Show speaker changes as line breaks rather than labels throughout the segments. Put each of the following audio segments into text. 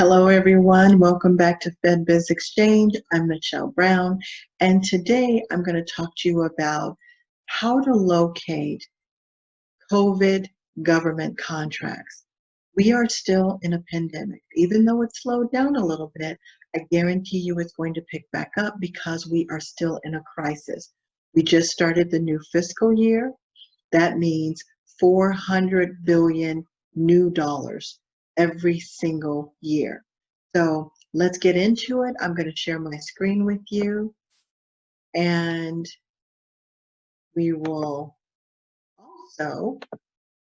Hello, everyone. Welcome back to FedBiz Exchange. I'm Michelle Brown, and today I'm going to talk to you about how to locate COVID government contracts. We are still in a pandemic. Even though it's slowed down a little bit, I guarantee you it's going to pick back up because we are still in a crisis. We just started the new fiscal year. That means 400 billion new dollars every single year. So let's get into it. I'm going to share my screen with you, and we will also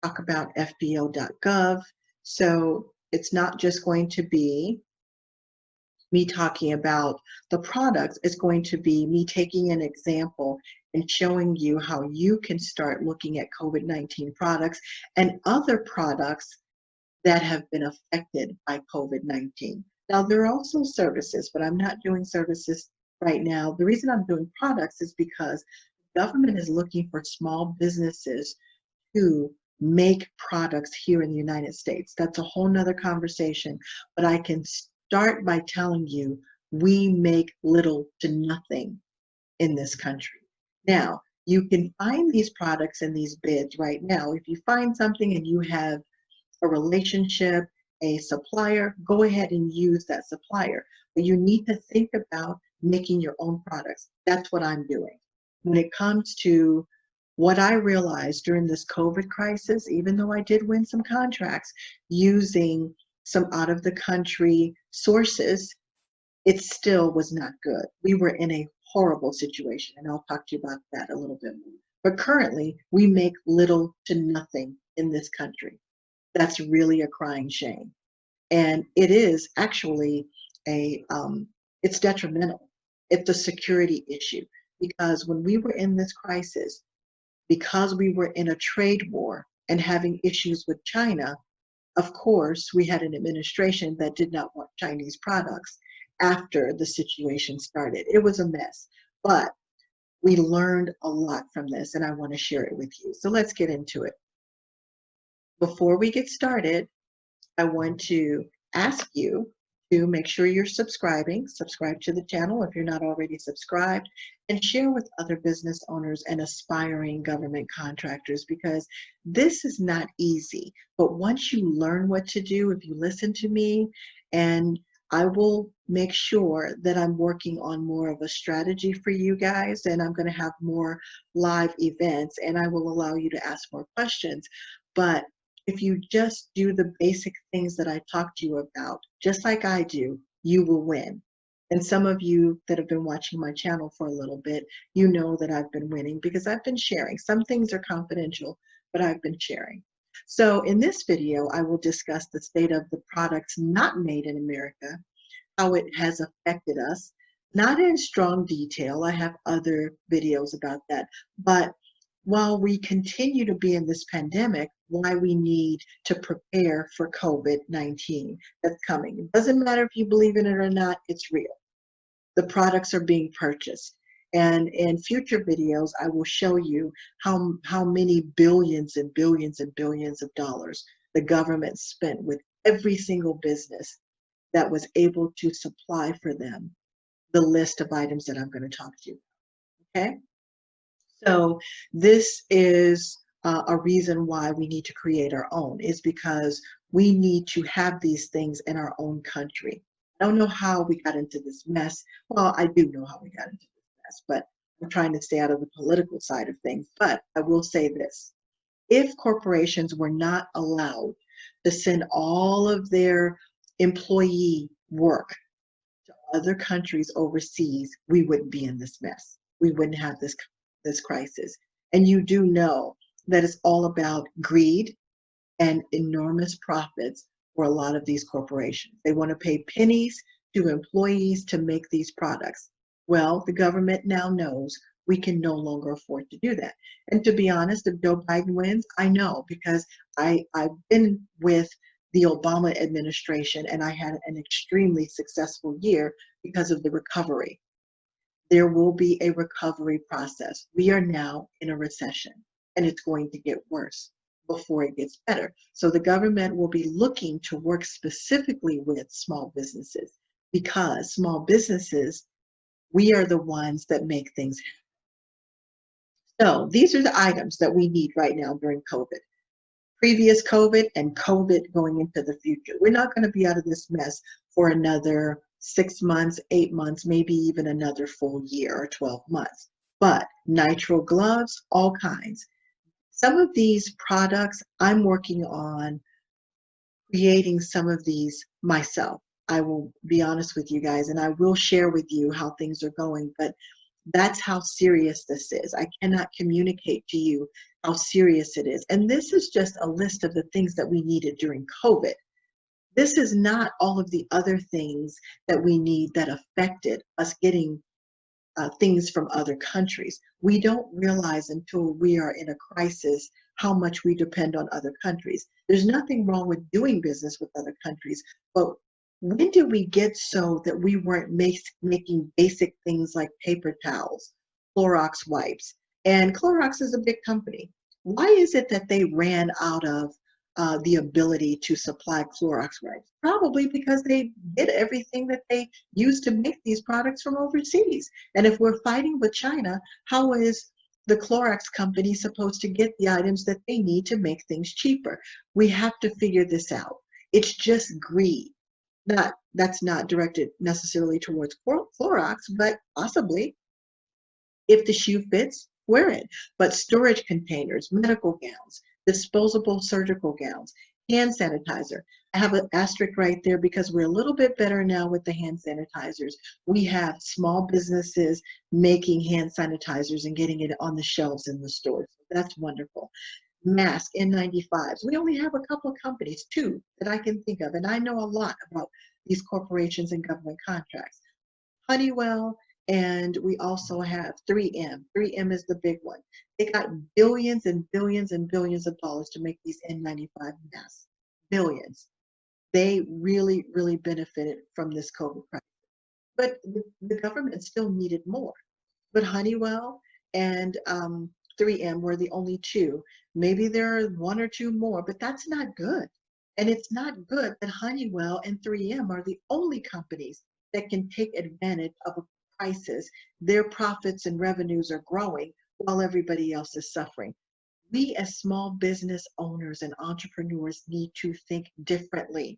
talk about FBO.gov. So it's not just going to be me talking about the products, it's going to be me taking an example and showing you how you can start looking at COVID-19 products and other products that have been affected by COVID-19. Now, there are also services, but I'm not doing services right now. The reason I'm doing products is because the government is looking for small businesses to make products here in the United States. That's a whole nother conversation, but I can start by telling you we make little to nothing in this country. Now, you can find these products in these bids right now. If you find something and you have a relationship, a supplier, go ahead and use that supplier. But you need to think about making your own products. That's what I'm doing. When it comes to what I realized during this COVID crisis, even though I did win some contracts using some out of the country sources, it still was not good. We were in a horrible situation, and I'll talk to you about that a little bit more. But currently, we make little to nothing in this country. That's really a crying shame. And it is actually it's detrimental. It's a security issue because when we were in this crisis, because we were in a trade war and having issues with China, of course, we had an administration that did not want Chinese products after the situation started. It was a mess, but we learned a lot from this, and I want to share it with you. So let's get into it. Before we get started, I want to ask you to make sure you're subscribe to the channel if you're not already subscribed, and share with other business owners and aspiring government contractors, because this is not easy. But once you learn what to do, if you listen to me, and I will make sure that I'm working on more of a strategy for you guys, and I'm going to have more live events, and I will allow you to ask more questions. But if you just do the basic things that I talked to you about, just like I do, you will win. And some of you that have been watching my channel for a little bit, you know that I've been winning because I've been sharing. Some things are confidential, but I've been sharing. So in this video, I will discuss the state of the products not made in America, how it has affected us, not in strong detail. I have other videos about that, but while we continue to be in this pandemic, why we need to prepare for COVID-19 that's coming. It doesn't matter if you believe in it or not, it's real. The products are being purchased. And in future videos, I will show you how many billions and billions and billions of dollars the government spent with every single business that was able to supply for them the list of items that I'm going to talk to you about. Okay? So this is a reason why we need to create our own, is because we need to have these things in our own country. I don't know how we got into this mess. Well, I do know how we got into this mess, but I'm trying to stay out of the political side of things. But I will say this. If corporations were not allowed to send all of their employee work to other countries overseas, we wouldn't be in this mess. We wouldn't have this crisis. And you do know that it's all about greed and enormous profits for a lot of these corporations. They want to pay pennies to employees to make these products. Well, the government now knows we can no longer afford to do that. And to be honest, if Joe Biden wins, I know, because I've been with the Obama administration and I had an extremely successful year because of the recovery. There will be a recovery process. We are now in a recession, and it's going to get worse. before it gets better. So the government will be looking to work specifically with small businesses, because small businesses, we are the ones that make things happen. So these are the items that we need right now during COVID. Previous COVID and COVID going into the future. We're not going to be out of this mess for another 6 months, 8 months, maybe even another full year or 12 months. But nitrile gloves, all kinds. Some of these products, I'm working on creating some of these myself. I will be honest with you guys, and I will share with you how things are going, but that's how serious this is. I cannot communicate to you how serious it is. And this is just a list of the things that we needed during COVID. This is not all of the other things that we need that affected us getting things from other countries. We don't realize until we are in a crisis how much we depend on other countries. There's nothing wrong with doing business with other countries, but when did we get so that we weren't making basic things like paper towels, Clorox wipes? And Clorox is a big company. Why is it that they ran out of the ability to supply Clorox wipes? Probably because they did everything that they used to make these products from overseas. And if we're fighting with China, how is the Clorox company supposed to get the items that they need to make things cheaper? We have to figure this out. It's just greed. That's not directed necessarily towards Clorox, but possibly if the shoe fits, wear it. But storage containers, medical gowns, disposable surgical gowns, hand sanitizer. I have an asterisk right there because we're a little bit better now with the hand sanitizers. We have small businesses making hand sanitizers and getting it on the shelves in the stores. That's wonderful. Mask, N95s. We only have a couple of companies, 2 that I can think of, and I know a lot about these corporations and government contracts. Honeywell, and we also have 3M. 3M is the big one. They got billions and billions and billions of dollars to make these N95 masks. Billions. They really, really benefited from this COVID crisis. But the government still needed more. But Honeywell and 3M were the only 2. Maybe there are 1 or 2 more, but that's not good. And it's not good that Honeywell and 3M are the only companies that can take advantage of a crisis. Their profits and revenues are growing while everybody else is suffering. We as small business owners and entrepreneurs need to think differently.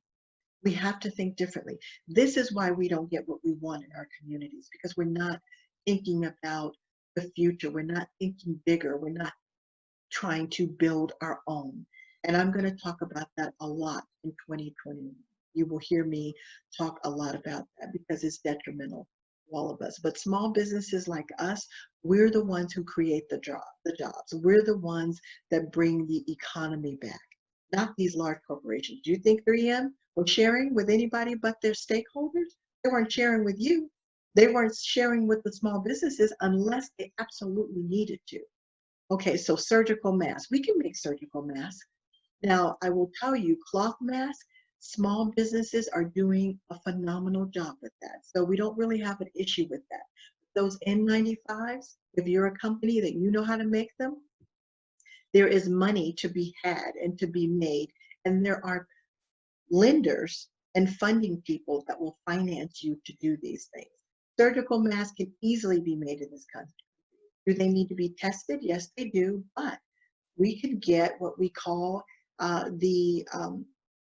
We have to think differently. This is why we don't get what we want in our communities, because we're not thinking about the future. We're not thinking bigger. We're not trying to build our own. And I'm going to talk about that a lot in 2021. You will hear me talk a lot about that because it's detrimental to all of us. But small businesses like us, we're the ones who create the jobs. We're the ones that bring the economy back, not these large corporations. Do you think 3M was sharing with anybody but their stakeholders? They weren't sharing with you. They weren't sharing with the small businesses unless they absolutely needed to. Okay, so surgical masks. We can make surgical masks. Now, I will tell you, cloth masks, small businesses are doing a phenomenal job with that. So we don't really have an issue with that. Those N95s, if you're a company that you know how to make them, there is money to be had and to be made. And there are lenders and funding people that will finance you to do these things. Surgical masks can easily be made in this country. Do they need to be tested? Yes, they do. But we could get what we call the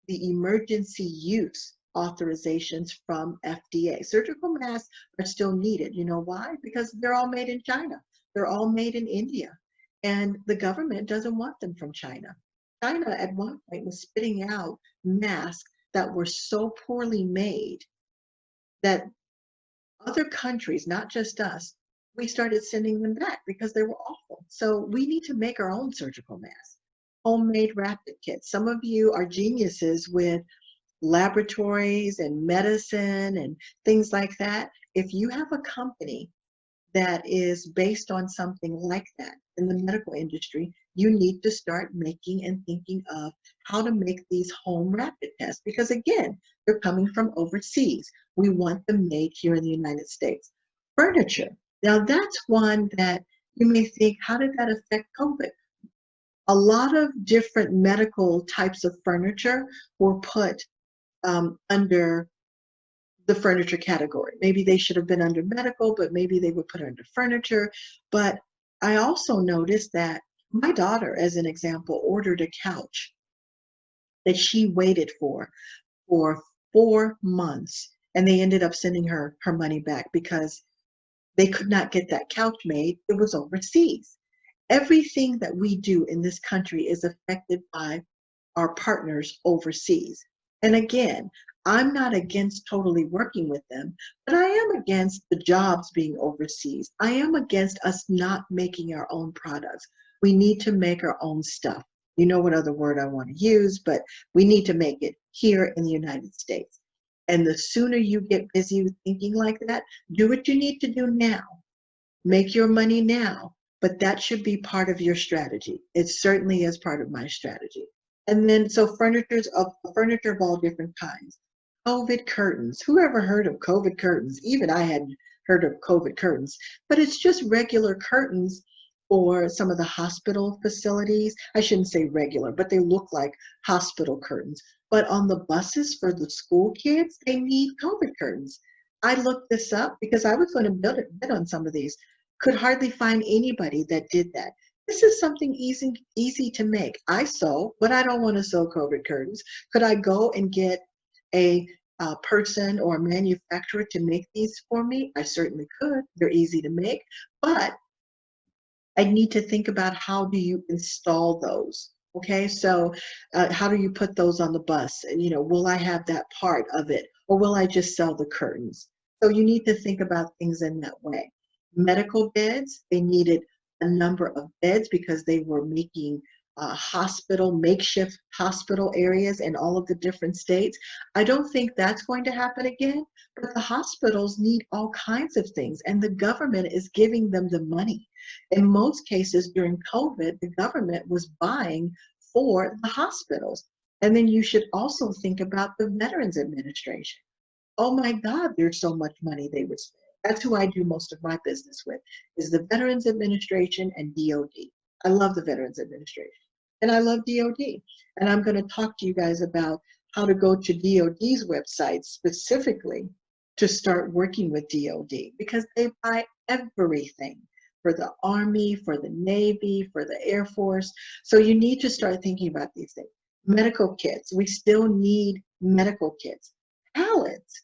emergency use authorizations from FDA. Surgical masks are still needed. You know why? Because they're all made in China. They're all made in India. And the government doesn't want them from China. China at one point was spitting out masks that were so poorly made that other countries, not just us, we started sending them back because they were awful. So we need to make our own surgical masks, homemade rapid kits. Some of you are geniuses with laboratories and medicine and things like that. If you have a company that is based on something like that in the medical industry, you need to start making and thinking of how to make these home rapid tests, because again, they're coming from overseas. We want them made here in the United States. Furniture. Now that's one that you may think, how did that affect COVID? A lot of different medical types of furniture were put under the furniture category. Maybe they should have been under medical, but maybe they were put under furniture. But I also noticed that my daughter, as an example, ordered a couch that she waited for 4 months, and they ended up sending her money back because they could not get that couch made. It was overseas. Everything that we do in this country is affected by our partners overseas. And again, I'm not against totally working with them, but I am against the jobs being overseas. I am against us not making our own products. We need to make our own stuff. You know what other word I want to use, but we need to make it here in the United States. And the sooner you get busy thinking like that, do what you need to do now. Make your money now, but that should be part of your strategy. It certainly is part of my strategy. And then, so furniture of all different kinds. COVID curtains. Who ever heard of COVID curtains? Even I hadn't heard of COVID curtains, but it's just regular curtains for some of the hospital facilities. I shouldn't say regular, but they look like hospital curtains. But on the buses for the school kids, they need COVID curtains. I looked this up because I was going to bid on some of these. Could hardly find anybody that did that. This is something easy to make. I sew, but I don't want to sew COVID curtains. Could I go and get a person or a manufacturer to make these for me? I certainly could. They're easy to make, but I need to think about how do you install those. Okay, so how do you put those on the bus? And will I have that part of it, or will I just sell the curtains? So you need to think about things in that way. Medical beds, they needed a number of beds because they were making makeshift hospital areas in all of the different states. I don't think that's going to happen again, but the hospitals need all kinds of things, and the government is giving them the money. In most cases during COVID, the government was buying for the hospitals. And then you should also think about the Veterans Administration. Oh my God, there's so much money they would spend. That's who I do most of my business with, is the Veterans Administration and DOD. I love the Veterans Administration and I love DOD. And I'm going to talk to you guys about how to go to DOD's website specifically to start working with DOD, because they buy everything for the Army, for the Navy, for the Air Force. So you need to start thinking about these things. Medical kits. We still need medical kits. Pallets.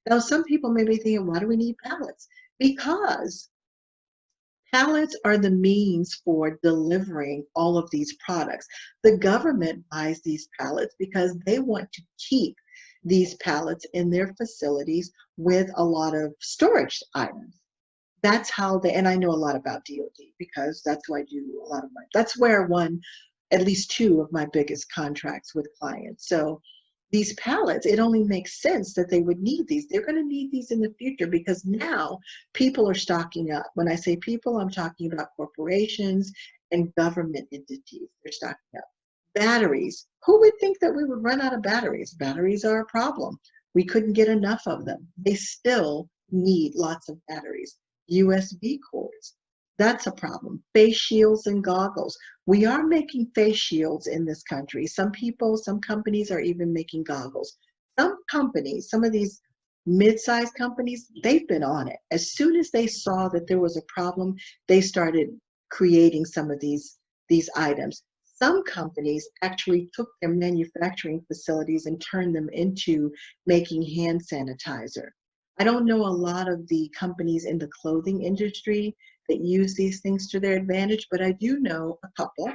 Now, some people may be thinking, why do we need pallets? Because pallets are the means for delivering all of these products. The government buys these pallets because they want to keep these pallets in their facilities with a lot of storage items. That's how and I know a lot about DOD because that's who I do a lot of that's where I won at least 2 of my biggest contracts with clients. So these pallets, it only makes sense that they would need these. They're going to need these in the future because now people are stocking up. When I say people, I'm talking about corporations and government entities. They're stocking up. Batteries. Who would think that we would run out of batteries? Batteries are a problem. We couldn't get enough of them. They still need lots of batteries. USB cords. That's a problem. Face shields and goggles. We are making face shields in this country. Some companies are even making goggles. Some companies, some of these mid-sized companies, they've been on it. As soon as they saw that there was a problem, they started creating some of these items. Some companies actually took their manufacturing facilities and turned them into making hand sanitizer. I don't know a lot of the companies in the clothing industry that use these things to their advantage, but I do know a couple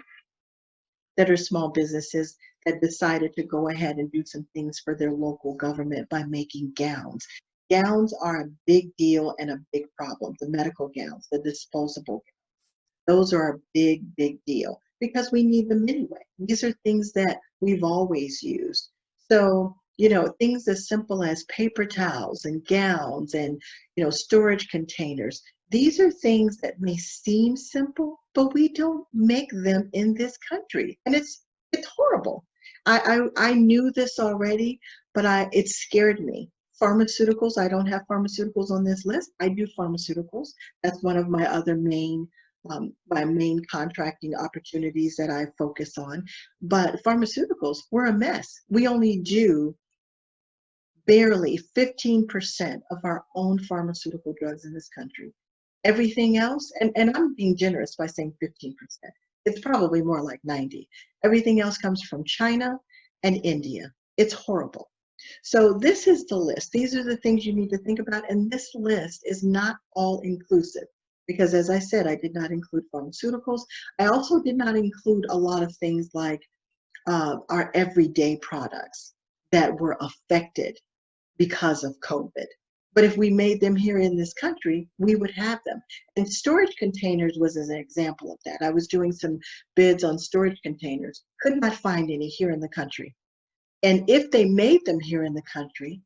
that are small businesses that decided to go ahead and do some things for their local government by making gowns. Gowns are a big deal and a big problem. The medical gowns, the disposable gowns, those are a big, big deal because we need them anyway. These are things that we've always used. So, things as simple as paper towels and gowns and, storage containers. These are things that may seem simple, but we don't make them in this country. And it's horrible. I knew this already, but it scared me. Pharmaceuticals, I don't have pharmaceuticals on this list. I do pharmaceuticals. That's one of my other main my main contracting opportunities that I focus on. But pharmaceuticals, we're a mess. We only do barely 15% of our own pharmaceutical drugs in this country. Everything else, and I'm being generous by saying 15%. It's probably more like 90. Everything else comes from China and India. It's horrible. So this is the list. These are the things you need to think about. And this list is not all inclusive because, as I said, I did not include pharmaceuticals. I also did not include a lot of things like our everyday products that were affected because of COVID. But if we made them here in this country, we would have them. And storage containers was an example of that. I was doing some bids on storage containers, could not find any here in the country. And if they made them here in the country,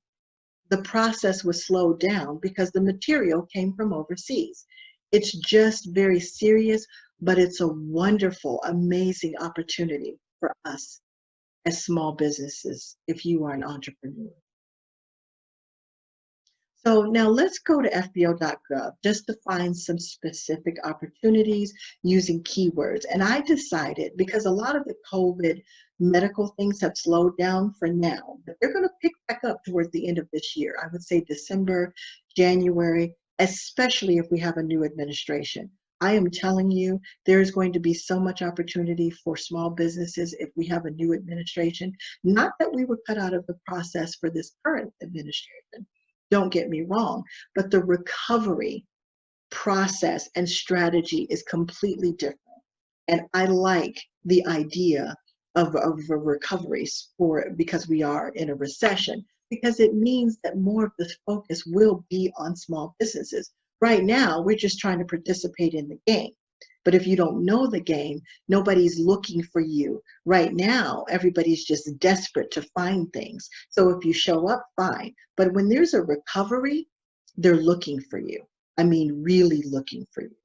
the process was slowed down because the material came from overseas. It's just very serious, but it's a wonderful, amazing opportunity for us as small businesses if you are an entrepreneur. So now let's go to FBO.gov just to find some specific opportunities using keywords. And I decided, because a lot of the COVID medical things have slowed down for now, but they're going to pick back up towards the end of this year. I would say December, January, especially if we have a new administration. I am telling you, there's going to be so much opportunity for small businesses if we have a new administration. Not that we were cut out of the process for this current administration. Don't get me wrong, but the recovery process and strategy is completely different. And I like the idea of a recovery because we are in a recession, because it means that more of the focus will be on small businesses. Right now, we're just trying to participate in the game. But if you don't know the game, nobody's looking for you. Right now, everybody's just desperate to find things. So if you show up, fine. But when there's a recovery, they're looking for you. I mean, really looking for you.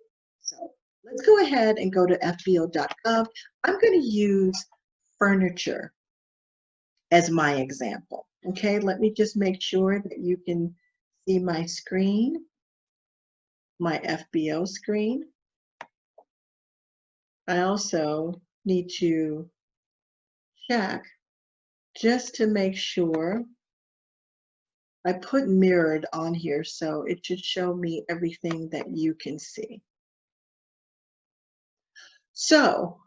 So let's go ahead and go to FBO.gov. I'm going to use furniture as my example. Okay, let me just make sure that you can see my screen, my FBO screen. I also need to check just to make sure. I put mirrored on here, so it should show me everything that you can see. So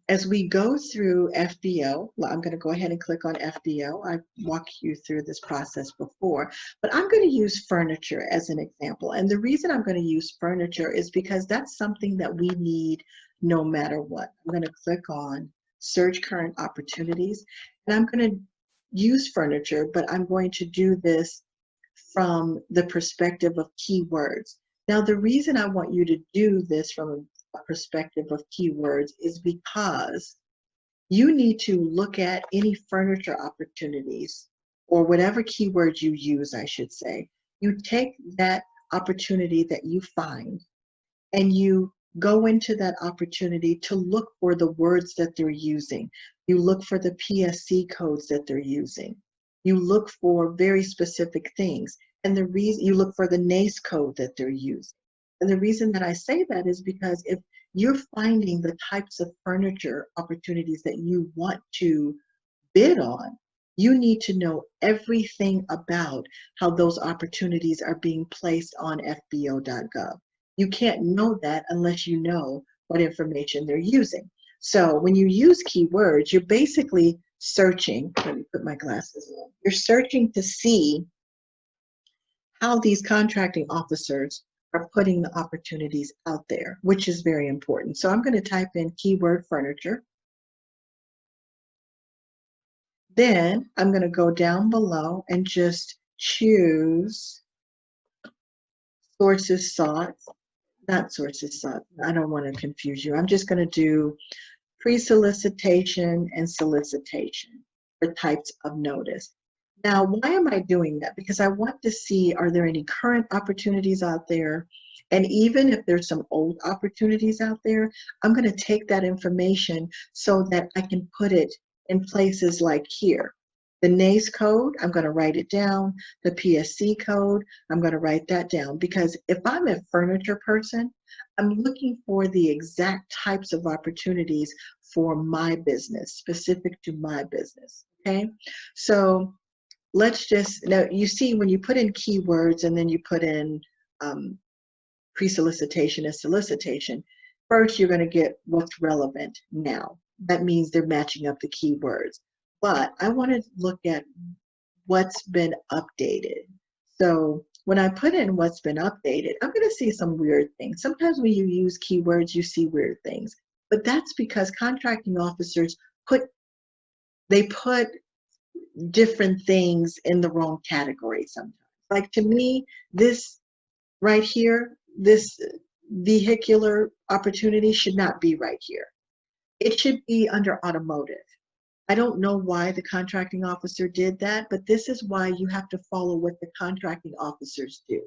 as we go through FBO, I'm going to go ahead and click on FBO. I walked you through this process before, but I'm going to use furniture as an example. And the reason I'm going to use furniture is because that's something that we need no matter what. I'm going to click on Search Current Opportunities, and I'm going to use furniture, but I'm going to do this from the perspective of keywords. Now, the reason I want you to do this from a perspective of keywords is because you need to look at any furniture opportunities or whatever keywords you use, I should say. You take that opportunity that you find and you go into that opportunity to look for the words that they're using. You look for the PSC codes that they're using. You look for very specific things. And the reason you look for the NACE code that they're using. And the reason that I say that is because if you're finding the types of furniture opportunities that you want to bid on, you need to know everything about how those opportunities are being placed on FBO.gov. You can't know that unless you know what information they're using. So when you use keywords, you're basically searching. Let me put my glasses on. You're searching to see how these contracting officers are putting the opportunities out there, which is very important. So I'm going to type in keyword furniture. Then I'm going to go down below and just choose sources sought, not sources sought. I don't want to confuse you. I'm just going to do pre-solicitation and solicitation for types of notice. Now, why am I doing that? Because I want to see, are there any current opportunities out there? And even if there's some old opportunities out there, I'm going to take that information so that I can put it in places like here. The NACE code, I'm going to write it down. The PSC code, I'm going to write that down, because if I'm a furniture person, I'm looking for the exact types of opportunities for my business, specific to my business. Okay, so let's just, now you see when you put in keywords and then you put in pre-solicitation and solicitation, first you're going to get what's relevant now. That means they're matching up the keywords. But I want to look at what's been updated. So when I put in what's been updated, I'm going to see some weird things. Sometimes when you use keywords, you see weird things. But that's because contracting officers put different things in the wrong category sometimes. Like, to me, this right here, this vehicular opportunity should not be right here. It should be under automotive. I don't know why the contracting officer did that, but this is why you have to follow what the contracting officers do,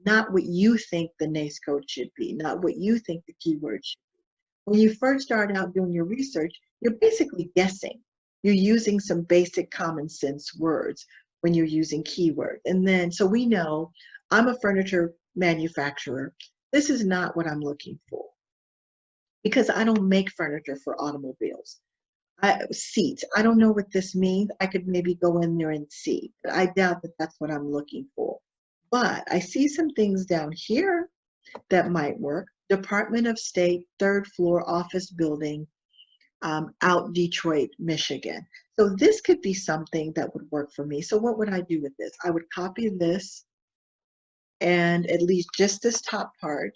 not what you think the NACE code should be, not what you think the keyword should be. When you first start out doing your research, you're basically guessing. You're using some basic common sense words when you're using keywords. And then, so we know I'm a furniture manufacturer. This is not what I'm looking for, because I don't make furniture for automobiles. Seats, I don't know what this means. I could maybe go in there and see, but I doubt that that's what I'm looking for. But I see some things down here that might work. Department of State, third floor office building, out Detroit, Michigan. So this could be something that would work for me. So what would I do with this? I would copy this, and at least just this top part,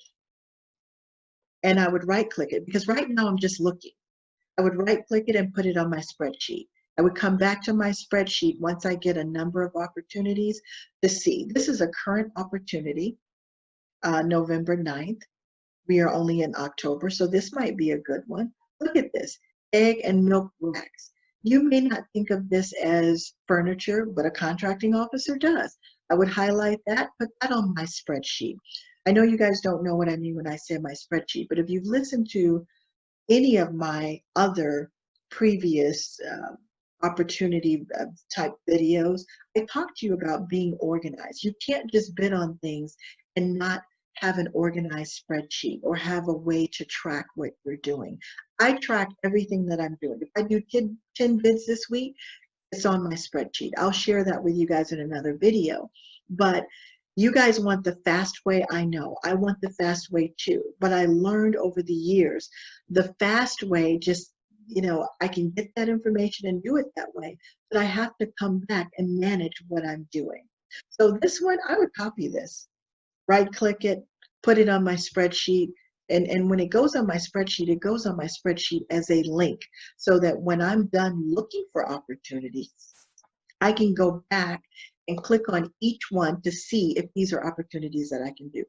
and I would right click it, because right now I'm just looking. I would right click it and put it on my spreadsheet. I would come back to my spreadsheet once I get a number of opportunities to see. This is a current opportunity, November 9th. We are only in October, so this might be a good one. Look at this, egg and milk racks. You may not think of this as furniture, but a contracting officer does. I would highlight that, put that on my spreadsheet. I know you guys don't know what I mean when I say my spreadsheet, but if you've listened to any of my other previous opportunity type videos, I talked to you about being organized. You can't just bid on things and not have an organized spreadsheet or have a way to track what you're doing. I track everything that I'm doing. If I do 10 bids this week, it's on my spreadsheet. I'll share that with you guys in another video. But you guys want the fast way, I know. I want the fast way too. But I learned over the years, the fast way just, I can get that information and do it that way, but I have to come back and manage what I'm doing. So this one, I would copy this, right click it, put it on my spreadsheet. And when it goes on my spreadsheet, it goes on my spreadsheet as a link, so that when I'm done looking for opportunities, I can go back and click on each one to see if these are opportunities that I can do.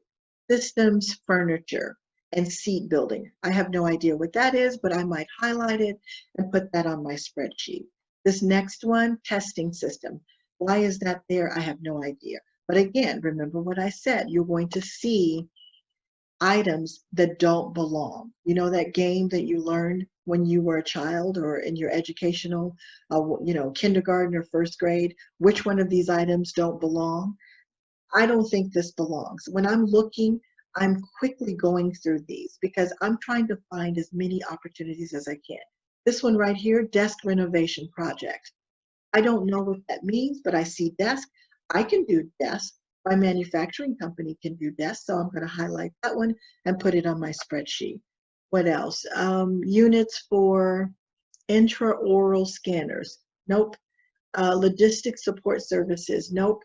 Systems, furniture, and seat building. I have no idea what that is, but I might highlight it and put that on my spreadsheet. This next one, testing system. Why is that there? I have no idea. But again, remember what I said, you're going to see items that don't belong. You know that game that you learned when you were a child or in your educational, kindergarten or first grade, which one of these items don't belong? I don't think this belongs. When I'm looking, I'm quickly going through these because I'm trying to find as many opportunities as I can. This one right here, desk renovation project. I don't know what that means, but I see desk. I can do desk. My manufacturing company can do desk, so I'm going to highlight that one and put it on my spreadsheet. What else? Units for intraoral scanners. Nope. Logistics support services. Nope.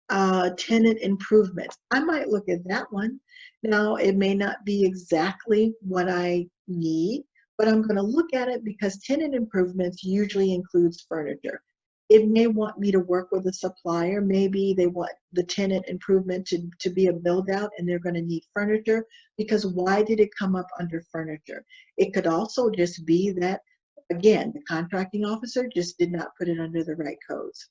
Tenant improvements. I might look at that one. Now, it may not be exactly what I need, but I'm going to look at it because tenant improvements usually includes furniture. It may want me to work with a supplier. Maybe they want the tenant improvement to be a build out and they're going to need furniture, because why did it come up under furniture? It could also just be that, again, the contracting officer just did not put it under the right codes.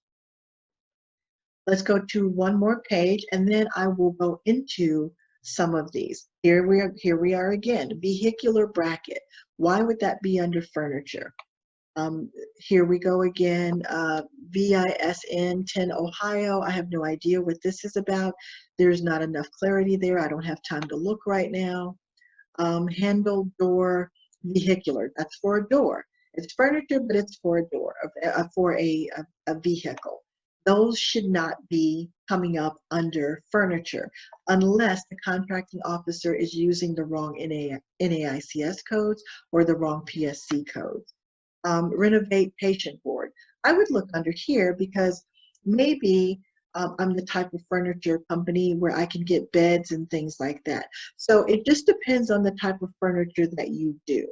Let's go to one more page and then I will go into some of these. Here we are again, vehicular bracket. Why would that be under furniture? Here we go again, VISN 10 Ohio. I have no idea what this is about. There's not enough clarity there. I don't have time to look right now. Handle door vehicular. That's for a door. It's furniture, but it's for a door, for a vehicle. Those should not be coming up under furniture unless the contracting officer is using the wrong NAICS codes or the wrong PSC codes. Renovate patient board. I would look under here because maybe I'm the type of furniture company where I can get beds and things like that. So it just depends on the type of furniture that you do.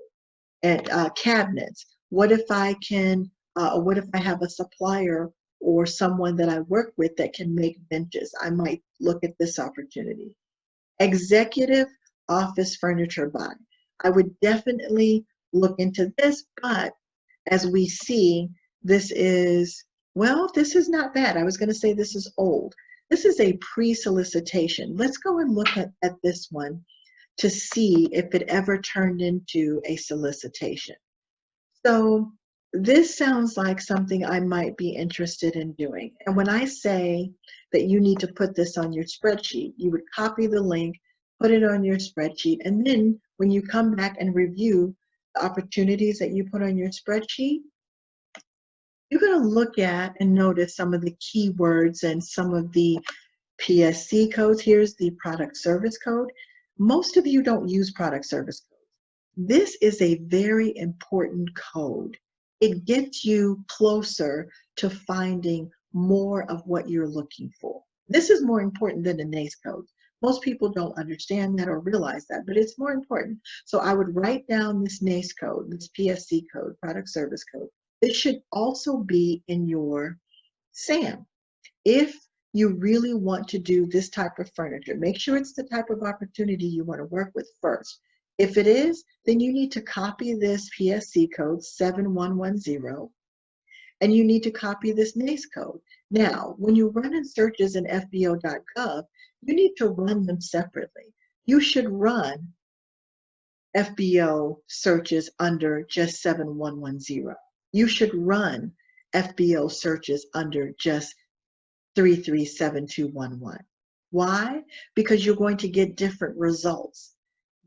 And cabinets. What if I can, what if I have a supplier or someone that I work with that can make benches? I might look at this opportunity. Executive office furniture buy. I would definitely look into this, but as we see, this is, well, this is not bad. I was going to say this is old. This is a pre-solicitation. Let's go and look at this one to see if it ever turned into a solicitation. So this sounds like something I might be interested in doing. And when I say that you need to put this on your spreadsheet, you would copy the link, put it on your spreadsheet, and then when you come back and review the opportunities that you put on your spreadsheet, you're going to look at and notice some of the keywords and some of the PSC codes. Here's the product service code. Most of you don't use product service codes. This is a very important code. It gets you closer to finding more of what you're looking for. This is more important than the NAICS code. Most people don't understand that or realize that, but it's more important. So I would write down this NAICS code, this PSC code, product service code. This should also be in your SAM. If you really want to do this type of furniture, make sure it's the type of opportunity you want to work with first. If it is, then you need to copy this PSC code 7110, and you need to copy this NAICS code. Now, when you run in searches in FBO.gov, you need to run them separately. You should run FBO searches under just 7110. You should run FBO searches under just 337211. Why? Because you're going to get different results.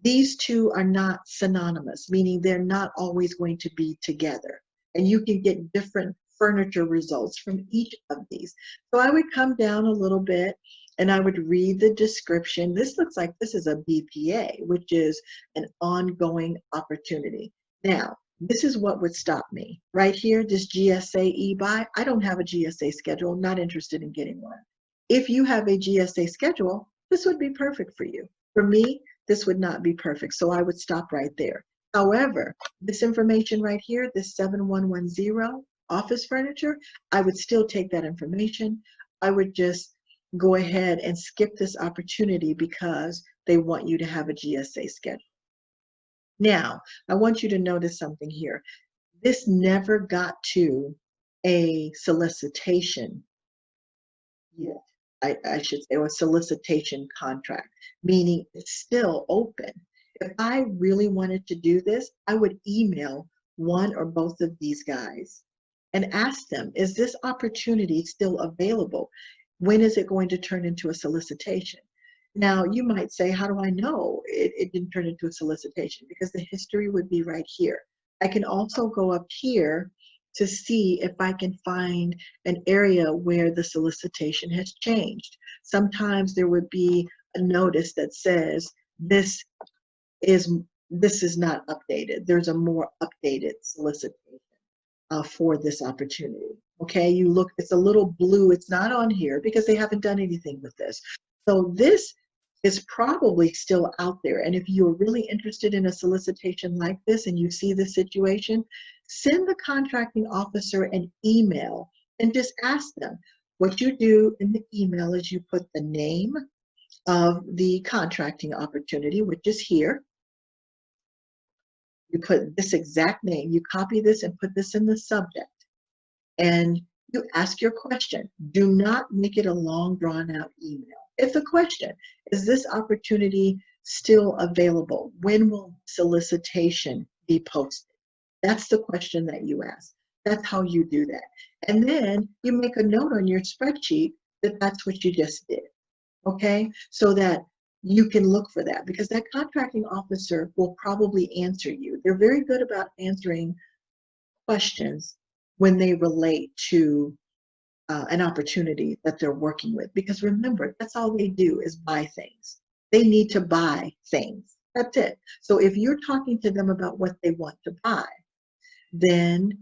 These two are not synonymous, meaning they're not always going to be together. And you can get different furniture results from each of these. So I would come down a little bit and I would read the description. This looks like this is a BPA, which is an ongoing opportunity. Now, this is what would stop me. Right here, this GSA e-buy, I don't have a GSA schedule, not interested in getting one. If you have a GSA schedule, this would be perfect for you. For me, this would not be perfect, so I would stop right there. However, this information right here, this 7110 office furniture, I would still take that information. I would just go ahead and skip this opportunity because they want you to have a GSA schedule. Now, I want you to notice something here. This never got to a solicitation yet. I should say, or a solicitation contract, meaning it's still open. If I really wanted to do this, I would email one or both of these guys and ask them, is this opportunity still available? When is it going to turn into a solicitation? Now, you might say, how do I know it didn't turn into a solicitation? Because the history would be right here. I can also go up here to see if I can find an area where the solicitation has changed. Sometimes there would be a notice that says this is not updated. There's a more updated solicitation for this opportunity. Okay, you look, it's a little blue. It's not on here because they haven't done anything with this. So this is probably still out there. And if you're really interested in a solicitation like this and you see the situation, send the contracting officer an email and just ask them. What you do in the email is you put the name of the contracting opportunity, which is here. You put this exact name, you copy this and put this in the subject. And you ask your question. Do not make it a long drawn out email. It's a question. Is this opportunity still available? When will solicitation be posted? That's the question that you ask. That's how you do that. And then you make a note on your spreadsheet that that's what you just did. Okay? So that you can look for that, because that contracting officer will probably answer you. They're very good about answering questions when they relate to an opportunity that they're working with. Because remember, that's all they do is buy things. They need to buy things. That's it. So if you're talking to them about what they want to buy, then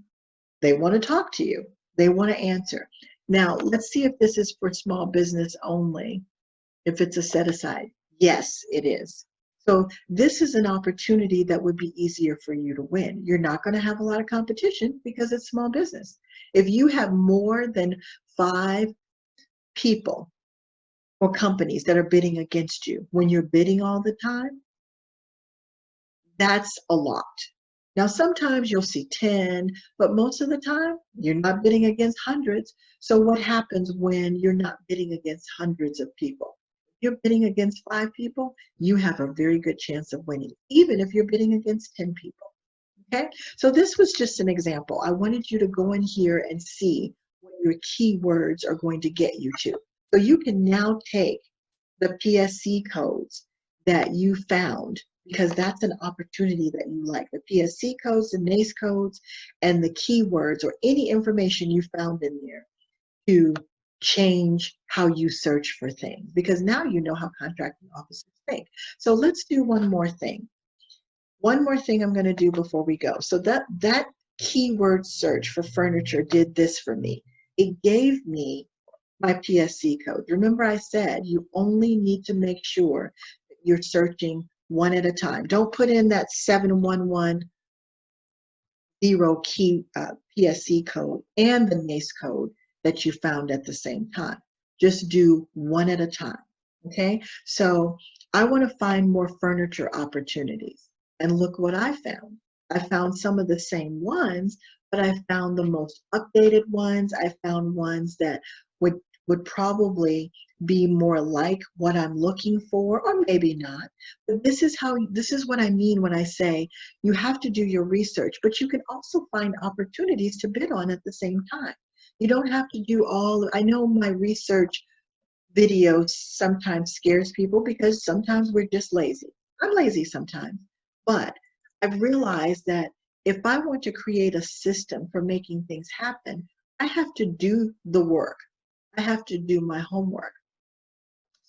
they want to talk to you. They want to answer. Now, let's see if this is for small business only, if it's a set aside. Yes, it is. So this is an opportunity that would be easier for you to win. You're not going to have a lot of competition because it's small business. If you have more than 5 people or companies that are bidding against you, when you're bidding all the time, that's a lot. Now, sometimes you'll see 10, but most of the time, you're not bidding against hundreds. So what happens when you're not bidding against hundreds of people? If you're bidding against 5 people, you have a very good chance of winning, even if you're bidding against 10 people. Okay, so this was just an example. I wanted you to go in here and see what your keywords are going to get you to. So you can now take the PSC codes that you found, because that's an opportunity that you like. The PSC codes, the NACE codes, and the keywords or any information you found in there to change how you search for things, because now you know how contracting officers think. So let's do one more thing. One more thing I'm going to do before we go. So that keyword search for furniture did this for me. It gave me my PSC code. Remember I said you only need to make sure that you're searching one at a time. Don't put in that 7110 key PSC code and the NACE code that you found at the same time. Just do one at a time. Okay, so I want to find more furniture opportunities. And look what I found. I found some of the same ones, but I found the most updated ones. I found ones that would probably be more like what I'm looking for, or maybe not. But this is what I mean when I say you have to do your research, but you can also find opportunities to bid on at the same time. You don't have to do I know my research video sometimes scares people because sometimes we're just lazy. I'm lazy sometimes, but I've realized that if I want to create a system for making things happen, I have to do the work. I have to do my homework.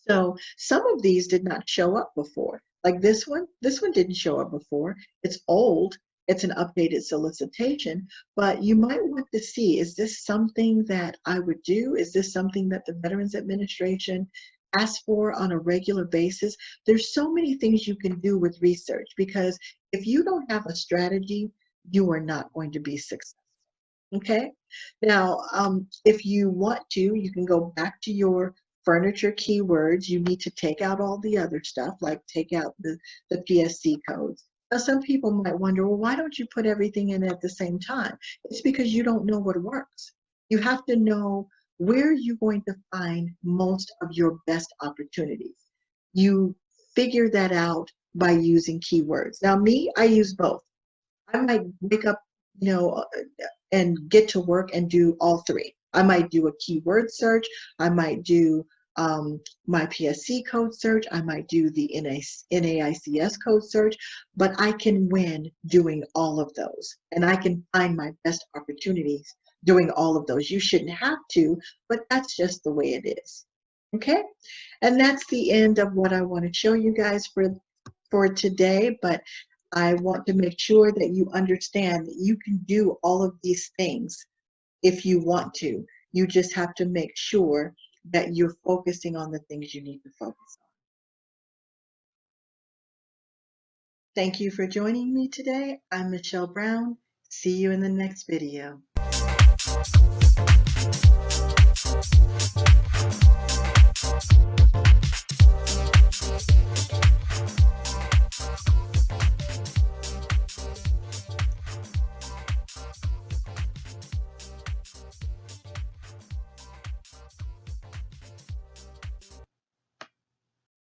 So some of these did not show up before. Like this one didn't show up before. It's old. It's an updated solicitation, but you might want to see, is this something that I would do? Is this something that the Veterans Administration asks for on a regular basis? There's so many things you can do with research, because if you don't have a strategy, you are not going to be successful. Okay, now if you want to, you can go back to your furniture keywords. You need to take out all the other stuff, like take out the PSC codes. Now, some people might wonder, well, why don't you put everything in at the same time? It's because you don't know what works. You have to know where you're going to find most of your best opportunities. You figure that out by using keywords. Now, me, I use both. I might wake up, and get to work and do all 3. I might do a keyword search. I might do my PSC code search. I might do the NAICS code search, but I can win doing all of those. And I can find my best opportunities doing all of those. You shouldn't have to, but that's just the way it is. Okay? And that's the end of what I want to show you guys for today, but I want to make sure that you understand that you can do all of these things if you want to. You just have to make sure that you're focusing on the things you need to focus on. Thank you for joining me today. I'm Michelle Brown. See you in the next video.